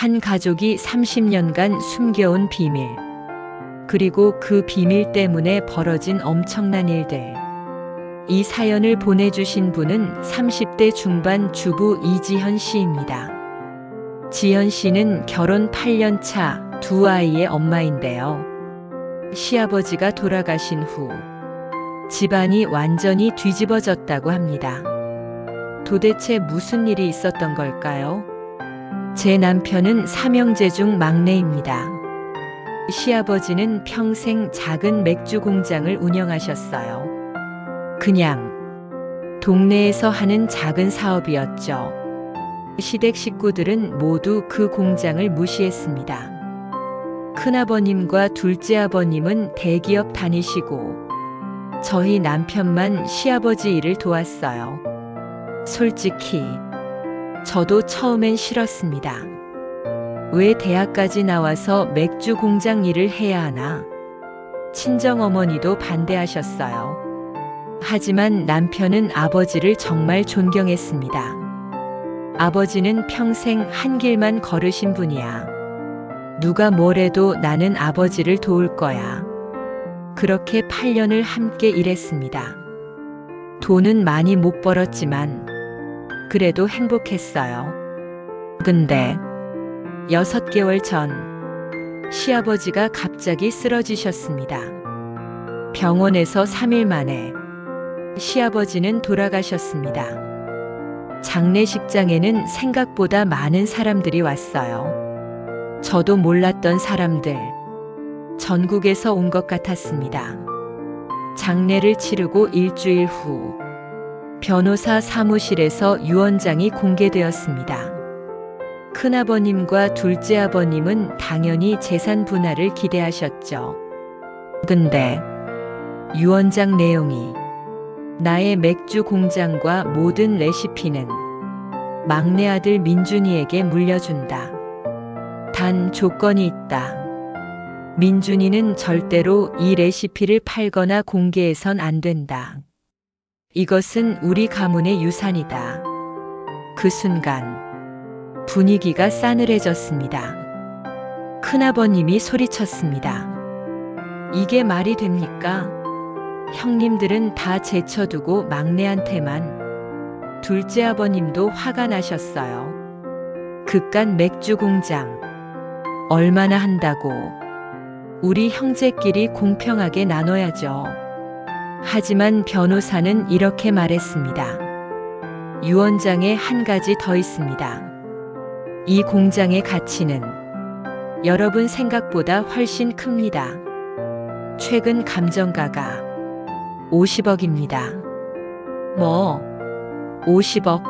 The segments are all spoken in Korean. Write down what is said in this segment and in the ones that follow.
한 가족이 30년간 숨겨온 비밀. 그리고 그 비밀 때문에 벌어진 엄청난 일들. 이 사연을 보내주신 분은 30대 중반 주부 이지현 씨입니다. 지현 씨는 결혼 8년 차 두 아이의 엄마인데요. 시아버지가 돌아가신 후 집안이 완전히 뒤집어졌다고 합니다. 도대체 무슨 일이 있었던 걸까요? 제 남편은 삼형제 중 막내입니다. 시아버지는 평생 작은 맥주 공장을 운영하셨어요. 그냥 동네에서 하는 작은 사업이었죠. 시댁 식구들은 모두 그 공장을 무시했습니다. 큰아버님과 둘째 아버님은 대기업 다니시고 저희 남편만 시아버지 일을 도왔어요. 솔직히 저도 처음엔 싫었습니다. 왜 대학까지 나와서 맥주 공장 일을 해야 하나? 친정어머니도 반대하셨어요. 하지만 남편은 아버지를 정말 존경했습니다. 아버지는 평생 한 길만 걸으신 분이야. 누가 뭐래도 나는 아버지를 도울 거야. 그렇게 8년을 함께 일했습니다. 돈은 많이 못 벌었지만 그래도 행복했어요. 근데 6개월 전 시아버지가 갑자기 쓰러지셨습니다. 병원에서 3일 만에 시아버지는 돌아가셨습니다. 장례식장에는 생각보다 많은 사람들이 왔어요. 저도 몰랐던 사람들, 전국에서 온 것 같았습니다. 장례를 치르고 일주일 후 변호사 사무실에서 유언장이 공개되었습니다. 큰아버님과 둘째 아버님은 당연히 재산 분할을 기대하셨죠. 근데 유언장 내용이 나의 맥주 공장과 모든 레시피는 막내 아들 민준이에게 물려준다. 단 조건이 있다. 민준이는 절대로 이 레시피를 팔거나 공개해선 안 된다. 이것은 우리 가문의 유산이다. 그 순간 분위기가 싸늘해졌습니다. 큰아버님이 소리쳤습니다. 이게 말이 됩니까? 형님들은 다 제쳐두고 막내한테만. 둘째 아버님도 화가 나셨어요. 그깟 맥주 공장 얼마나 한다고. 우리 형제끼리 공평하게 나눠야죠. 하지만 변호사는 이렇게 말했습니다. 유언장에 한 가지 더 있습니다. 이 공장의 가치는 여러분 생각보다 훨씬 큽니다. 최근 감정가가 50억입니다. 뭐 50억?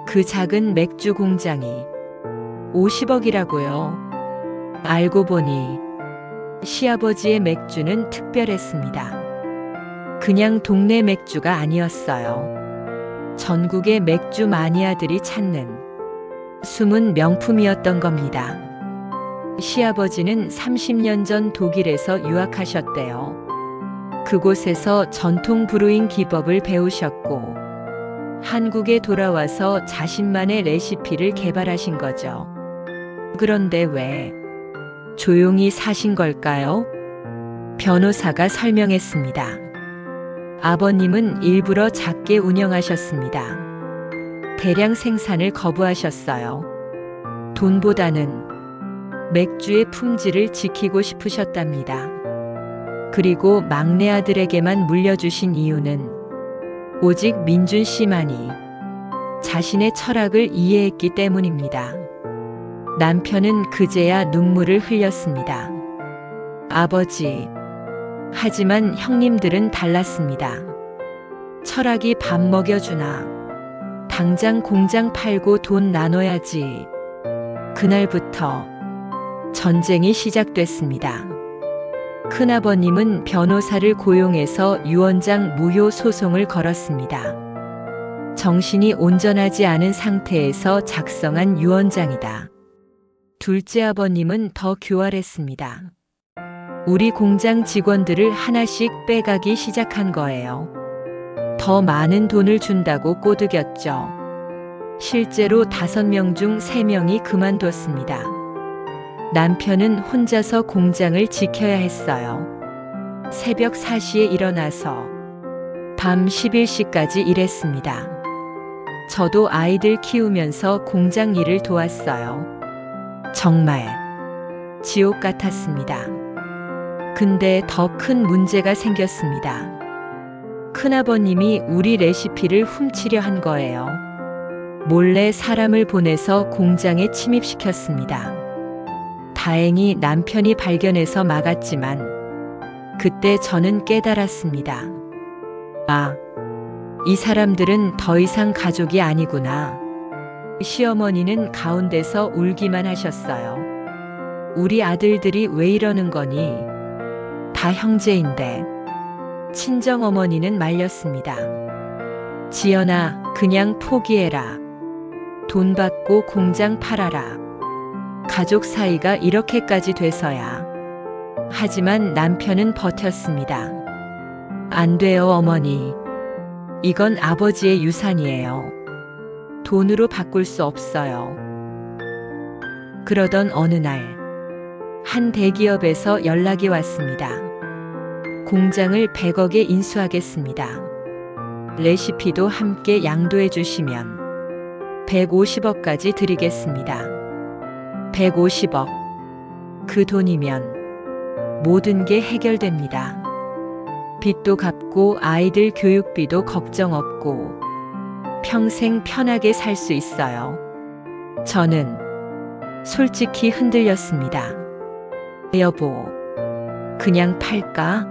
그 작은 맥주 공장이 50억이라고요. 알고 보니 시아버지의 맥주는 특별했습니다. 그냥 동네 맥주가 아니었어요. 전국의 맥주 마니아들이 찾는 숨은 명품이었던 겁니다. 시아버지는 30년 전 독일에서 유학하셨대요. 그곳에서 전통 브루잉 기법을 배우셨고 한국에 돌아와서 자신만의 레시피를 개발하신 거죠. 그런데 왜 조용히 사신 걸까요? 변호사가 설명했습니다. 아버님은 일부러 작게 운영하셨습니다. 대량 생산을 거부하셨어요. 돈보다는 맥주의 품질을 지키고 싶으셨답니다. 그리고 막내 아들에게만 물려주신 이유는 오직 민준 씨만이 자신의 철학을 이해했기 때문입니다. 남편은 그제야 눈물을 흘렸습니다. 아버지, 하지만 형님들은 달랐습니다. 철학이 밥 먹여주나 당장 공장 팔고 돈 나눠야지. 그날부터 전쟁이 시작됐습니다. 큰아버님은 변호사를 고용해서 유언장 무효 소송을 걸었습니다. 정신이 온전하지 않은 상태에서 작성한 유언장이다. 둘째 아버님은 더 교활했습니다. 우리 공장 직원들을 하나씩 빼가기 시작한 거예요. 더 많은 돈을 준다고 꼬드겼죠. 실제로 5명 중 3명이 그만뒀습니다. 남편은 혼자서 공장을 지켜야 했어요. 새벽 4시에 일어나서 밤 11시까지 일했습니다. 저도 아이들 키우면서 공장 일을 도왔어요. 정말 지옥 같았습니다. 근데 더 큰 문제가 생겼습니다. 큰아버님이 우리 레시피를 훔치려 한 거예요. 몰래 사람을 보내서 공장에 침입시켰습니다. 다행히 남편이 발견해서 막았지만 그때 저는 깨달았습니다. 아, 이 사람들은 더 이상 가족이 아니구나. 시어머니는 가운데서 울기만 하셨어요. 우리 아들들이 왜 이러는 거니? 다 형제인데. 친정어머니는 말렸습니다. 지연아, 그냥 포기해라. 돈 받고 공장 팔아라. 가족 사이가 이렇게까지 돼서야. 하지만 남편은 버텼습니다. 안 돼요, 어머니. 이건 아버지의 유산이에요. 돈으로 바꿀 수 없어요. 그러던 어느 날, 한 대기업에서 연락이 왔습니다. 공장을 100억에 인수하겠습니다. 레시피도 함께 양도해 주시면 150억까지 드리겠습니다. 150억. 그 돈이면 모든 게 해결됩니다. 빚도 갚고 아이들 교육비도 걱정 없고 평생 편하게 살 수 있어요. 저는 솔직히 흔들렸습니다. 여보, 그냥 팔까?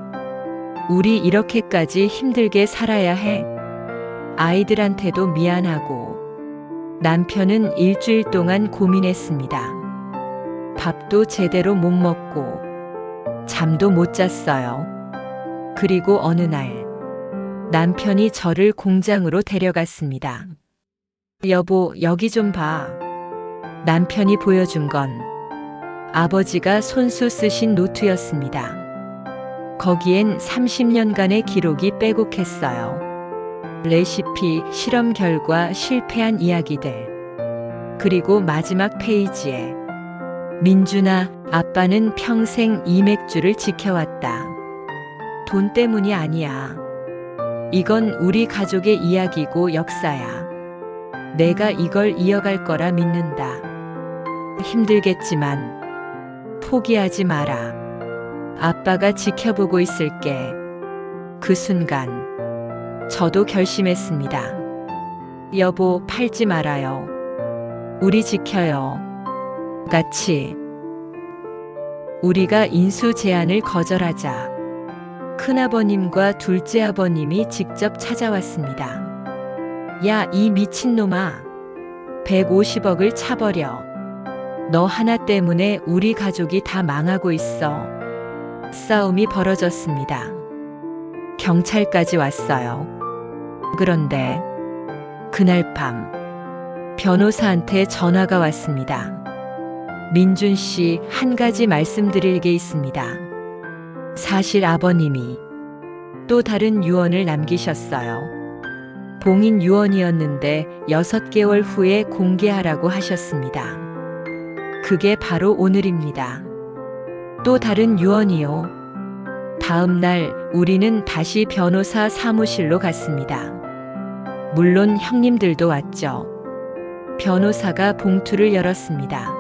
우리 이렇게까지 힘들게 살아야 해? 아이들한테도 미안하고. 남편은 일주일 동안 고민했습니다. 밥도 제대로 못 먹고 잠도 못 잤어요. 그리고 어느 날 남편이 저를 공장으로 데려갔습니다. 여보, 여기 좀 봐. 남편이 보여준 건 아버지가 손수 쓰신 노트였습니다. 거기엔 30년간의 기록이 빼곡했어요. 레시피, 실험 결과, 실패한 이야기들. 그리고 마지막 페이지에 민준아, 아빠는 평생 이 맥주를 지켜왔다. 돈 때문이 아니야. 이건 우리 가족의 이야기고 역사야. 내가 이걸 이어갈 거라 믿는다. 힘들겠지만 포기하지 마라. 아빠가 지켜보고 있을게. 그 순간 저도 결심했습니다. 여보, 팔지 말아요. 우리 지켜요. 같이. 우리가 인수 제안을 거절하자 큰아버님과 둘째 아버님이 직접 찾아왔습니다. 야, 이 미친놈아. 150억을 차버려. 너 하나 때문에 우리 가족이 다 망하고 있어. 싸움이 벌어졌습니다. 경찰까지 왔어요. 그런데 그날 밤 변호사한테 전화가 왔습니다. 민준 씨, 한 가지 말씀드릴 게 있습니다. 사실 아버님이 또 다른 유언을 남기셨어요. 봉인 유언이었는데 6개월 후에 공개하라고 하셨습니다. 그게 바로 오늘입니다. 또 다른 유언이요. 다음 날 우리는 다시 변호사 사무실로 갔습니다. 물론 형님들도 왔죠. 변호사가 봉투를 열었습니다.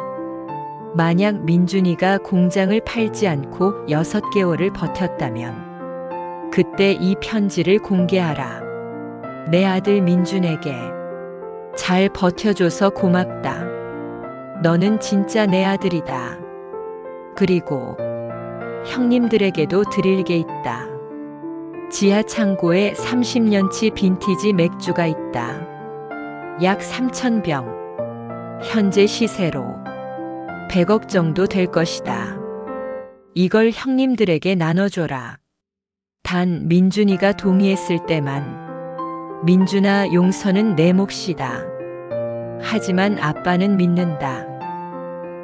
만약 민준이가 공장을 팔지 않고 6개월을 버텼다면 그때 이 편지를 공개하라. 내 아들 민준에게 잘 버텨줘서 고맙다. 너는 진짜 내 아들이다. 그리고 형님들에게도 드릴 게 있다. 지하 창고에 30년치 빈티지 맥주가 있다. 약 3,000병. 현재 시세로 100억 정도 될 것이다. 이걸 형님들에게 나눠줘라. 단 민준이가 동의했을 때만. 민준아, 용서는 내 몫이다. 하지만 아빠는 믿는다.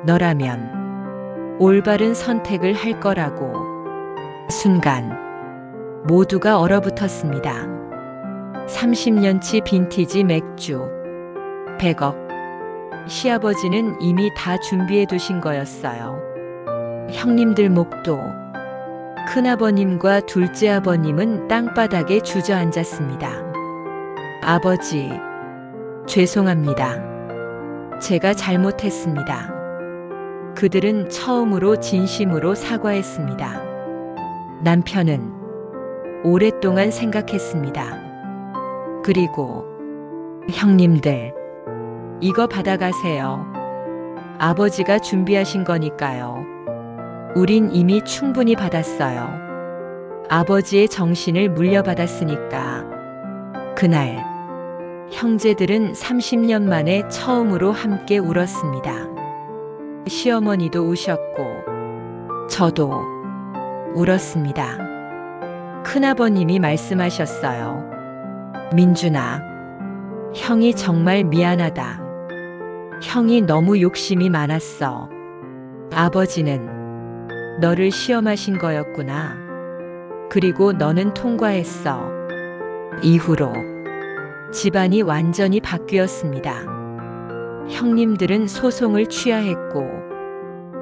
너라면 올바른 선택을 할 거라고. 순간 모두가 얼어붙었습니다. 30년치 빈티지 맥주. 100억. 시아버지는 이미 다 준비해 두신 거였어요. 형님들 목도. 큰아버님과 둘째 아버님은 땅바닥에 주저앉았습니다. 아버지, 죄송합니다. 제가 잘못했습니다. 그들은 처음으로 진심으로 사과했습니다. 남편은 오랫동안 생각했습니다. 그리고 형님들, 이거 받아가세요. 아버지가 준비하신 거니까요. 우린 이미 충분히 받았어요. 아버지의 정신을 물려받았으니까. 그날 형제들은 30년 만에 처음으로 함께 울었습니다. 시어머니도 우셨고 저도 울었습니다. 큰아버님이 말씀하셨어요. 민준아, 형이 정말 미안하다. 형이 너무 욕심이 많았어. 아버지는 너를 시험하신 거였구나. 그리고 너는 통과했어. 이후로 집안이 완전히 바뀌었습니다. 형님들은 소송을 취하했고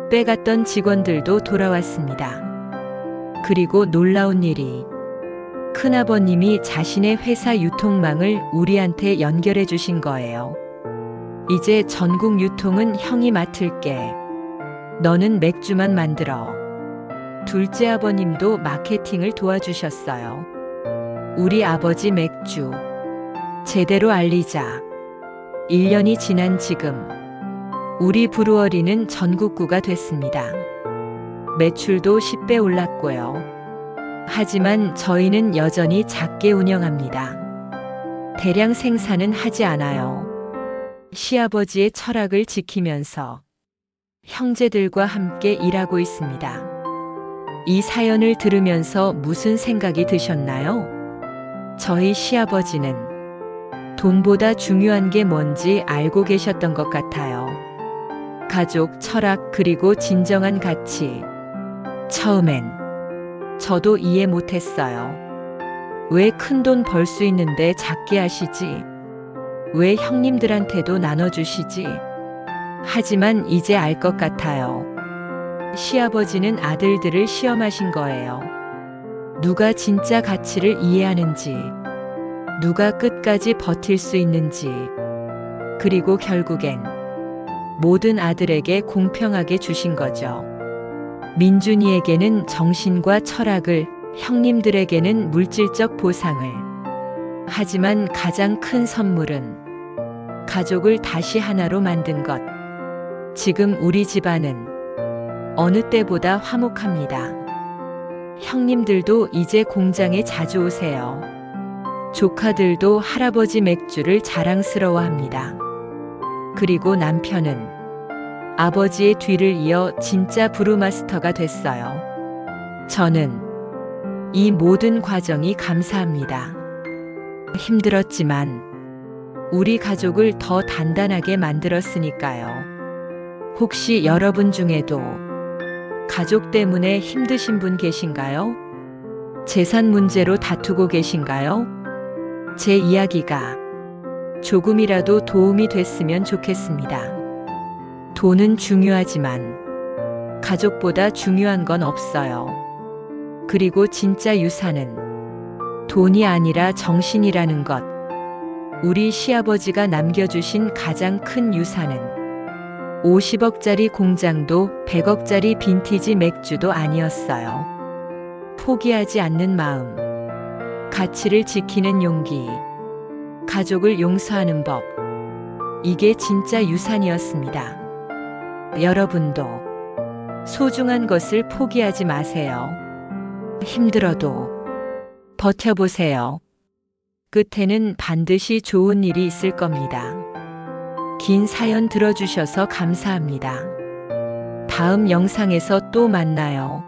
빼갔던 직원들도 돌아왔습니다. 그리고 놀라운 일이 큰아버님이 자신의 회사 유통망을 우리한테 연결해 주신 거예요. 이제 전국 유통은 형이 맡을게. 너는 맥주만 만들어. 둘째 아버님도 마케팅을 도와주셨어요. 우리 아버지 맥주 제대로 알리자. 1년이 지난 지금 우리 브루어리는 전국구가 됐습니다. 매출도 10배 올랐고요. 하지만 저희는 여전히 작게 운영합니다. 대량 생산은 하지 않아요. 시아버지의 철학을 지키면서 형제들과 함께 일하고 있습니다. 이 사연을 들으면서 무슨 생각이 드셨나요? 저희 시아버지는 돈보다 중요한 게 뭔지 알고 계셨던 것 같아요. 가족, 철학, 그리고 진정한 가치. 처음엔 저도 이해 못했어요. 왜 큰 돈 벌 수 있는데 작게 하시지? 왜 형님들한테도 나눠주시지? 하지만 이제 알 것 같아요. 시아버지는 아들들을 시험하신 거예요. 누가 진짜 가치를 이해하는지, 누가 끝까지 버틸 수 있는지, 그리고 결국엔 모든 아들에게 공평하게 주신 거죠. 민준이에게는 정신과 철학을, 형님들에게는 물질적 보상을. 하지만 가장 큰 선물은 가족을 다시 하나로 만든 것. 지금 우리 집안은 어느 때보다 화목합니다. 형님들도 이제 공장에 자주 오세요. 조카들도 할아버지 맥주를 자랑스러워합니다. 그리고 남편은 아버지의 뒤를 이어 진짜 브루마스터가 됐어요. 저는 이 모든 과정이 감사합니다. 힘들었지만 우리 가족을 더 단단하게 만들었으니까요. 혹시 여러분 중에도 가족 때문에 힘드신 분 계신가요? 재산 문제로 다투고 계신가요? 제 이야기가 조금이라도 도움이 됐으면 좋겠습니다. 돈은 중요하지만 가족보다 중요한 건 없어요. 그리고 진짜 유산은 돈이 아니라 정신이라는 것. 우리 시아버지가 남겨주신 가장 큰 유산은 50억짜리 공장도 100억짜리 빈티지 맥주도 아니었어요. 포기하지 않는 마음, 가치를 지키는 용기, 가족을 용서하는 법. 이게 진짜 유산이었습니다. 여러분도 소중한 것을 포기하지 마세요. 힘들어도 버텨보세요. 끝에는 반드시 좋은 일이 있을 겁니다. 긴 사연 들어주셔서 감사합니다. 다음 영상에서 또 만나요.